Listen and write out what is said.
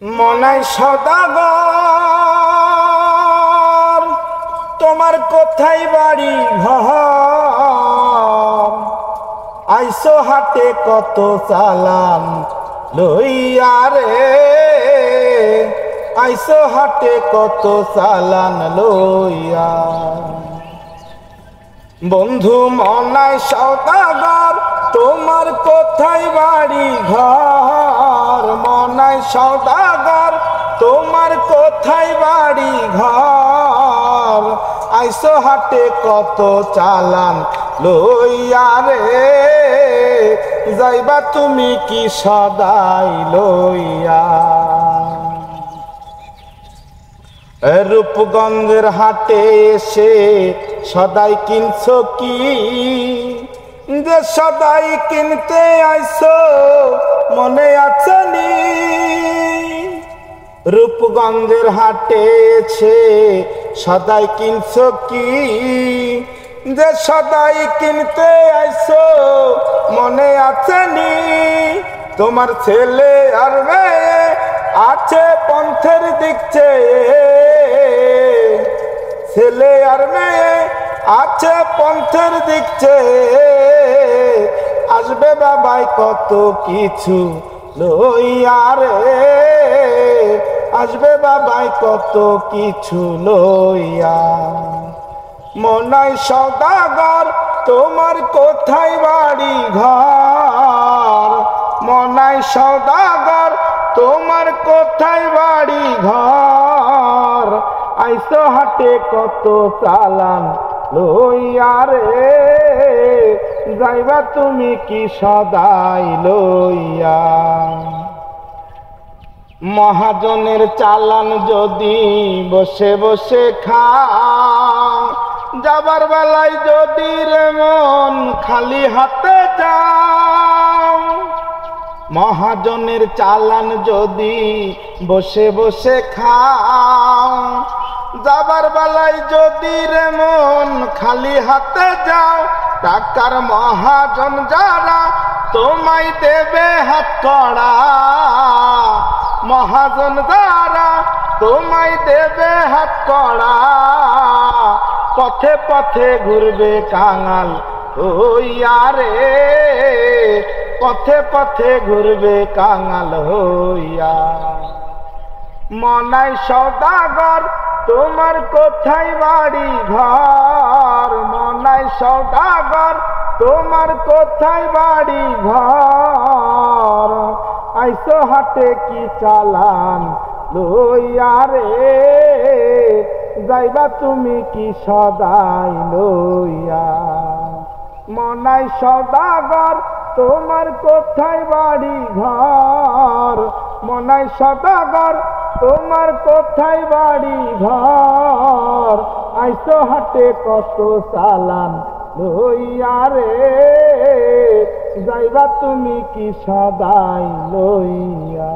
মনাই সদাগর তোমার কোথায় বাড়ি ঘর, আইসো হাটে কত চালান লইয়া রে, আইসো হাটে কত চালান লইয়া। বন্ধু মনাই সদাগর তোমার কোথায় বাড়ি ঘর, মনাই সদাগর তোমার কোথায় বাড়ি ঘর, আইসো হাটে কত চালান লইয়া রে, যাইবা তুমি কি সদাই লইয়া। রূপগঞ্জের হাটে এসে সদাই কিনছো কি, যে সদাই কিনতে আইসো মনে আছে নি। রূপগঞ্জের হাটে এসে সদাই কিনছো কি, যে সদাই কিনতে আইসো মনে আছে নি। তোমার ছেলে আর মেয়ে আছে পন্থের দিক চেয়ে, ছেলে আর মেয়ে আছে পন্থের দিক চেয়ে, আসবে বাবাই কত কিছু লইয়া রে, আসবে বাবাই কত কিছু লইয়া। মনাই সদাগর তোমার কোথায় বাড়ি ঘর, মনাই সদাগর তোমার কোথায় বাড়ি ঘর, আইসো হাটে কত চালান লইয়া রে, যাইবা তুমি কি সদাই লইয়া। মহাজনের চালান যদি বসে বসে খাও, যাবার বেলায় যদি রে মন খালি হাতে যাও। মহাজনের চালান যদি বসে বসে খাও, যাবার বেলায় যদি রে মন খালি হাতে যাও। টাকার মহাজন যারা তোমায় দেবে হাত কড়া, মহাজন যারা তোমায় দেবে হাত কড়া, পথে পথে ঘুরবে কাঙাল হইয়া রে, পথে পথে ঘুরবে কাঙাল হইয়া। মনাই সদাগর তোমার কোথায় বাড়ি ঘর, মনাই সদাগর তোমার কোথায় বাড়ি ঘর, আইসো হাটে কি চালান লইয়া রে, যাইবা তুমি কি সদাই লইয়া। মনাই সদাগর তোমার কোথায় বাড়ি ঘর, মনাই সদাগর তোমার কোথায় বাড়ি ঘর, আইসো হাটে কত চালান লইয়া রে, যাইবা তুমি কি সদাই লইয়া।